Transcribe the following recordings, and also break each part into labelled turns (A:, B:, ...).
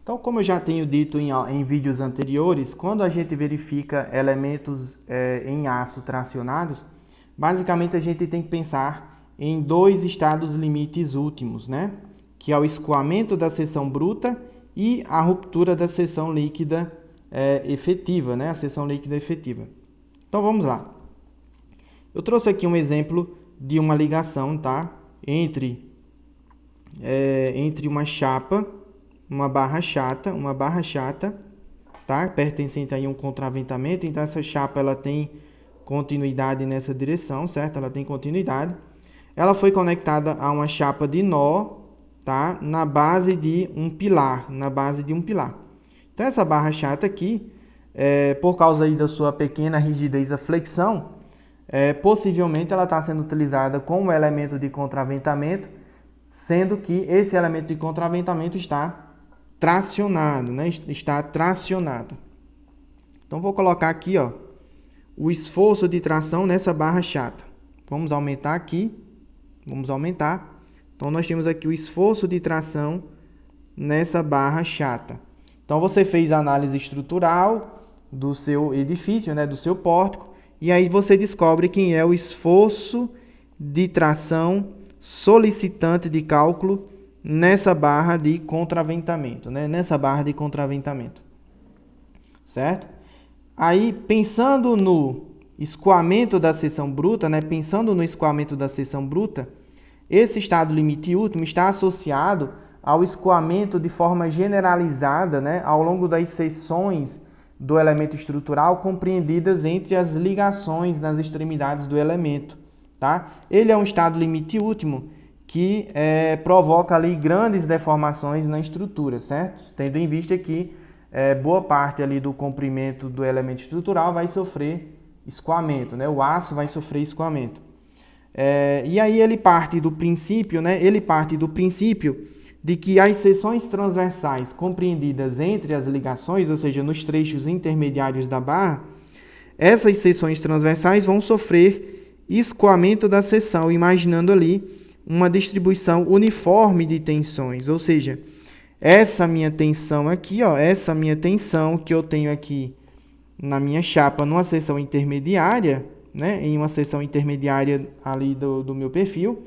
A: Então, como eu já tenho dito em vídeos anteriores, quando a gente verifica elementos em aço tracionados, basicamente a gente tem que pensar em dois estados limites últimos, né? Que é o escoamento da seção bruta e a ruptura da seção líquida efetiva, né? A seção líquida efetiva. Então, vamos lá. Eu trouxe aqui um exemplo de uma ligação, tá? Entre uma chapa, uma barra chata, tá? Pertencente a um contraventamento. Então, essa chapa ela tem continuidade nessa direção, certo? Ela tem continuidade. Ela foi conectada a uma chapa de nó, tá? Na base de um pilar, Então, essa barra chata aqui, por causa aí da sua pequena rigidez à flexão, possivelmente ela está sendo utilizada como elemento de contraventamento, sendo que esse elemento de contraventamento está tracionado, né? Está tracionado. Então, vou colocar aqui, ó, o esforço de tração nessa barra chata. Vamos aumentar aqui. Vamos aumentar. Então, nós temos aqui o esforço de tração nessa barra chata. Então, você fez a análise estrutural do seu edifício, né, do seu pórtico, e aí você descobre quem é o esforço de tração solicitante de cálculo nessa barra de contraventamento, né? Nessa barra de contraventamento, certo? Aí, pensando no escoamento da seção bruta, né? Esse estado limite último está associado ao escoamento de forma generalizada, né? Ao longo das seções do elemento estrutural compreendidas entre as ligações nas extremidades do elemento, tá? Ele é um estado limite último que provoca ali grandes deformações na estrutura, certo? Tendo em vista que boa parte ali do comprimento do elemento estrutural vai sofrer escoamento, né? O aço vai sofrer escoamento. E aí ele parte do princípio, né? De que as seções transversais compreendidas entre as ligações, ou seja, nos trechos intermediários da barra, essas seções transversais vão sofrer escoamento da seção, imaginando ali uma distribuição uniforme de tensões, ou seja, essa minha tensão aqui, ó, essa minha tensão que eu tenho aqui na minha chapa, numa seção intermediária, né, em uma seção intermediária ali do meu perfil,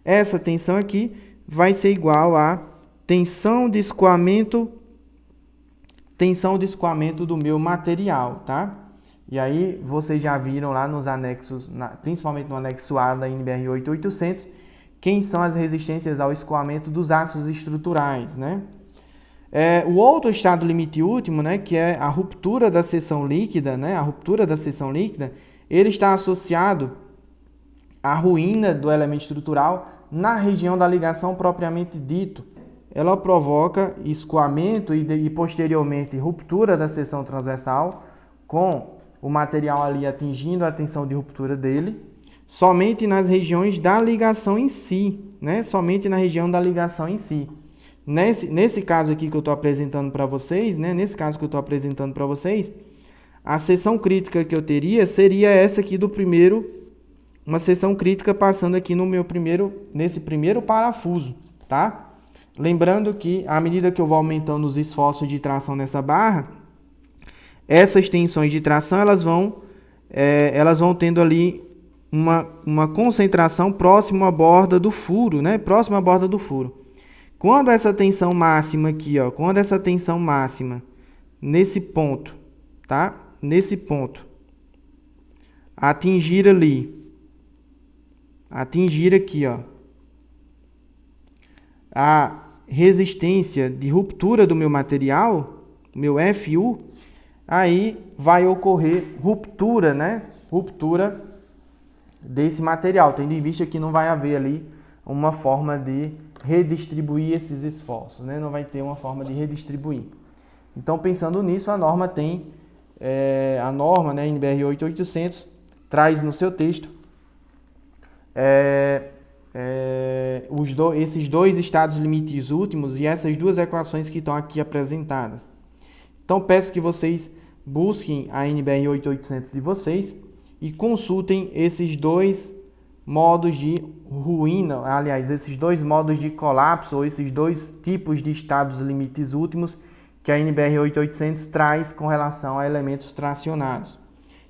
A: essa tensão aqui vai ser igual a tensão de escoamento do meu material, tá? E aí vocês já viram lá nos anexos, principalmente no anexo A da NBR 8800, quem são as resistências ao escoamento dos aços estruturais, né? O outro estado limite último, né, que é a ruptura da seção líquida, né? Ele está associado à ruína do elemento estrutural na região da ligação propriamente dito. Ela provoca escoamento e posteriormente ruptura da seção transversal, com o material ali atingindo a tensão de ruptura dele, somente nas regiões da ligação em si, né? Somente na região da ligação em si. Nesse caso aqui que eu estou apresentando para vocês, né? A seção crítica que eu teria seria essa aqui do primeiro, uma seção crítica passando aqui nesse primeiro parafuso, tá? Lembrando que à medida que eu vou aumentando os esforços de tração nessa barra, essas tensões de tração elas vão tendo ali uma concentração próximo à borda do furo, né? Quando essa tensão máxima aqui, ó, nesse ponto, tá? Atingir aqui, ó, a resistência de ruptura do meu material, meu FU, aí vai ocorrer ruptura, né? Ruptura desse material, tendo em vista que não vai haver ali uma forma de redistribuir esses esforços, né? Não vai ter uma forma de redistribuir. Então, pensando nisso, a norma, né, NBR 8800, traz no seu texto esses dois estados limites últimos e essas duas equações que estão aqui apresentadas. Então, peço que vocês busquem a NBR 8800 de vocês e consultem esses dois modos de ruína, aliás, esses dois modos de colapso, ou esses dois tipos de estados limites últimos que a NBR 8800 traz com relação a elementos tracionados.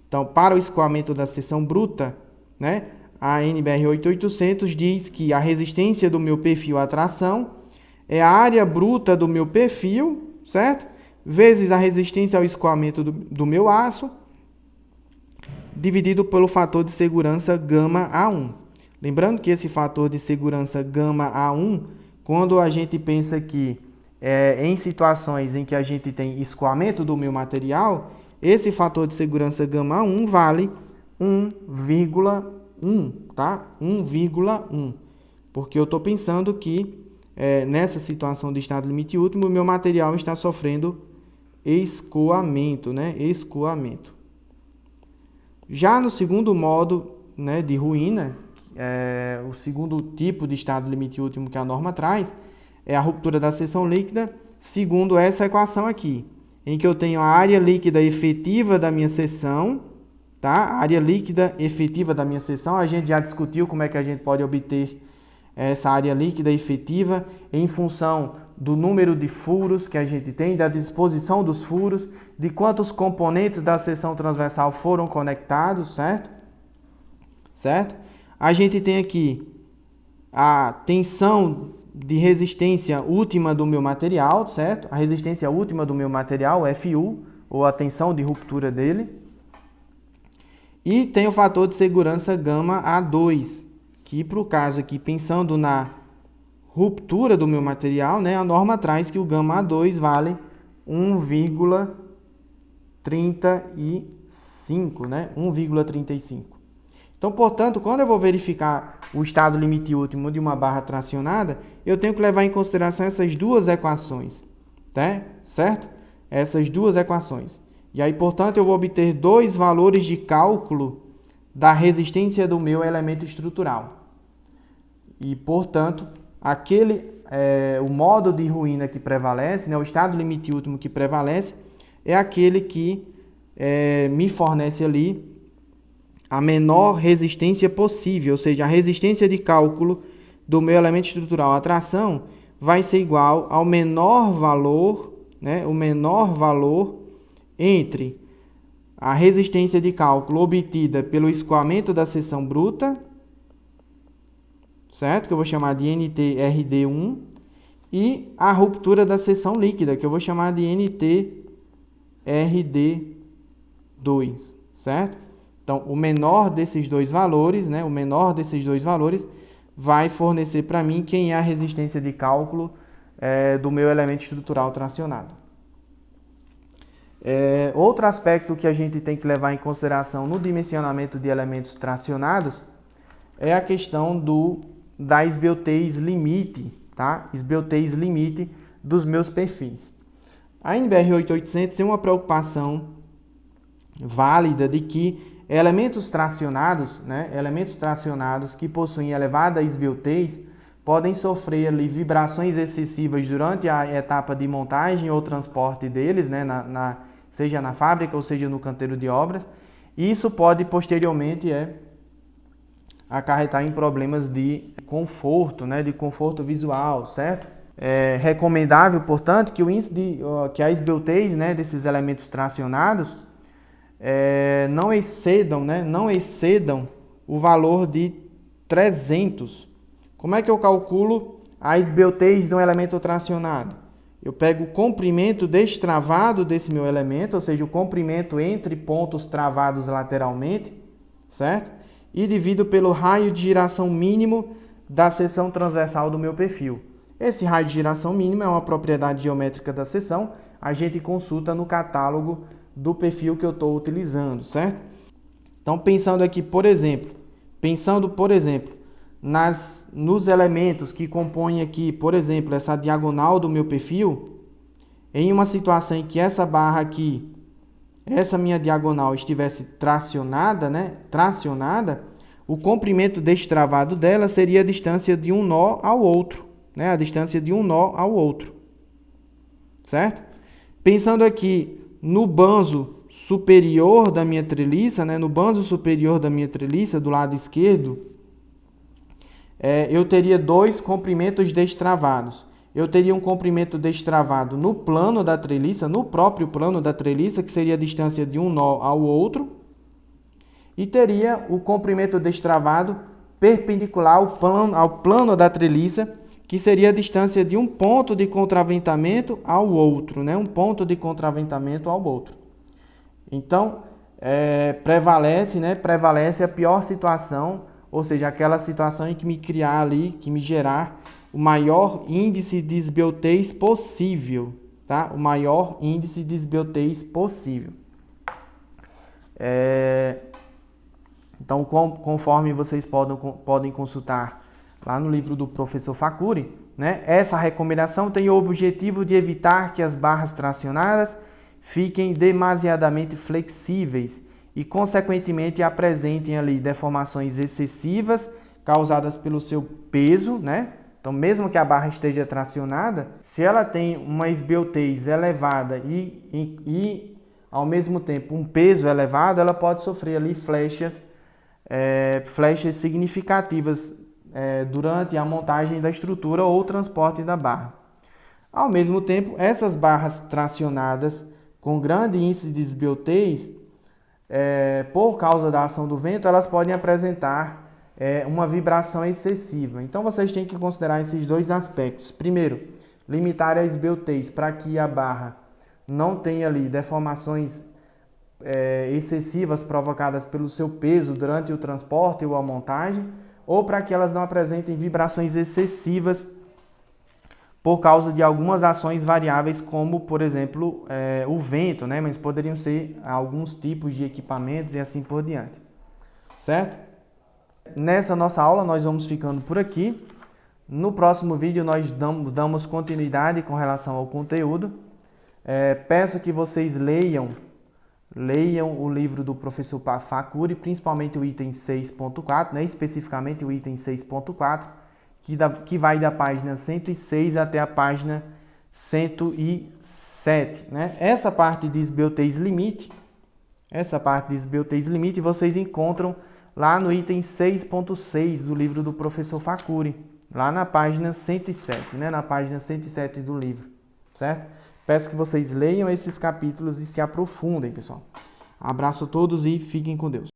A: Então, para o escoamento da seção bruta, né, a NBR 8800 diz que a resistência do meu perfil à tração é a área bruta do meu perfil, certo? Vezes a resistência ao escoamento do meu aço, dividido pelo fator de segurança gama A1. Lembrando que esse fator de segurança gama A1, quando a gente pensa que em situações em que a gente tem escoamento do meu material, esse fator de segurança gama A1 vale 1,1, tá? 1,1. Porque eu estou pensando que nessa situação de estado limite último, o meu material está sofrendo escoamento, né? Escoamento. Já no segundo modo, né, de ruína, o segundo tipo de estado limite último que a norma traz, é a ruptura da seção líquida, segundo essa equação aqui, em que eu tenho a área líquida efetiva da minha seção, tá? A área líquida efetiva da minha seção, a gente já discutiu como é que a gente pode obter essa área líquida efetiva em função do número de furos que a gente tem, da disposição dos furos, de quantos componentes da seção transversal foram conectados, certo? Certo? A gente tem aqui a tensão de resistência última do meu material, certo? A resistência última do meu material, FU, ou a tensão de ruptura dele. E tem o fator de segurança gama A2, que para o caso aqui, pensando na ruptura do meu material, né, a norma traz que o gama A2 vale 1,35, né? 1,35. Então, portanto, quando eu vou verificar o estado limite último de uma barra tracionada, eu tenho que levar em consideração essas duas equações, tá? Certo? Essas duas equações. E aí, portanto, eu vou obter dois valores de cálculo da resistência do meu elemento estrutural. E, portanto, o modo de ruína que prevalece, né, o estado limite último que prevalece, é aquele que me fornece ali a menor resistência possível, ou seja, a resistência de cálculo do meu elemento estrutural à tração vai ser igual ao menor valor, né, o menor valor entre a resistência de cálculo obtida pelo escoamento da seção bruta, certo? Que eu vou chamar de NTRD1, e a ruptura da seção líquida, que eu vou chamar de NTRD2, certo? Então, o menor desses dois valores, né, o menor desses dois valores vai fornecer para mim quem é a resistência de cálculo do meu elemento estrutural tracionado. Outro aspecto que a gente tem que levar em consideração no dimensionamento de elementos tracionados é a questão da esbeltez limite, tá? Esbeltez limite dos meus perfis. A NBR 8800 tem uma preocupação válida de que elementos tracionados, né, elementos tracionados que possuem elevada esbeltez podem sofrer ali vibrações excessivas durante a etapa de montagem ou transporte deles, né, seja na fábrica ou seja no canteiro de obras. E isso pode posteriormente acarretar em problemas de conforto, né, de conforto visual, certo? É recomendável, portanto, que o índice que a esbeltez, né, desses elementos tracionados não excedam o valor de 300. Como é que eu calculo a esbeltez de um elemento tracionado? Eu pego o comprimento destravado desse meu elemento, ou seja, o comprimento entre pontos travados lateralmente, certo? E divido pelo raio de giração mínimo da seção transversal do meu perfil. Esse raio de giração mínimo é uma propriedade geométrica da seção, a gente consulta no catálogo do perfil que eu estou utilizando, certo? Então, pensando aqui, por exemplo, nos elementos que compõem aqui, por exemplo, essa diagonal do meu perfil, em uma situação em que essa barra aqui, essa minha diagonal estivesse tracionada, né? Tracionada, o comprimento destravado dela seria a distância de um nó ao outro, né? A distância de um nó ao outro, certo? Pensando aqui no banzo superior da minha treliça, né? No banzo superior da minha treliça, do lado esquerdo, eu teria dois comprimentos destravados. eu teria um comprimento destravado no plano da treliça, no próprio plano da treliça, que seria a distância de um nó ao outro, e teria o comprimento destravado perpendicular ao plano da treliça, que seria a distância de um ponto de contraventamento ao outro, né? Um ponto de contraventamento ao outro. Então, prevalece a pior situação, ou seja, aquela situação em que me criar ali, que me gerar o maior índice de esbeltez possível, tá? O maior índice de esbeltez possível. Então, conforme vocês podem consultar lá no livro do professor Facuri, né? Essa recomendação tem o objetivo de evitar que as barras tracionadas fiquem demasiadamente flexíveis e, consequentemente, apresentem ali deformações excessivas causadas pelo seu peso, né? Então, mesmo que a barra esteja tracionada, se ela tem uma esbeltez elevada e ao mesmo tempo, um peso elevado, ela pode sofrer ali flechas significativas durante a montagem da estrutura ou transporte da barra. Ao mesmo tempo, essas barras tracionadas com grande índice de esbeltez, por causa da ação do vento, elas podem apresentar uma vibração excessiva. Então, vocês têm que considerar esses dois aspectos. Primeiro, limitar a esbeltez para que a barra não tenha ali deformações excessivas provocadas pelo seu peso durante o transporte ou a montagem, ou para que elas não apresentem vibrações excessivas por causa de algumas ações variáveis, como, por exemplo, o vento, né? Mas poderiam ser alguns tipos de equipamentos e assim por diante. Certo? Nessa nossa aula, nós vamos ficando por aqui. No próximo vídeo, nós damos continuidade com relação ao conteúdo. Peço que vocês leiam o livro do professor Facuri, principalmente o item 6.4, né? Especificamente o item 6.4, que vai da página 106 até a página 107. Né? Essa parte de esbeltez limite, vocês encontram lá no item 6.6 do livro do professor Facuri, lá na página 107, né? Na página 107 do livro, certo? Peço que vocês leiam esses capítulos e se aprofundem, pessoal. Abraço a todos e fiquem com Deus.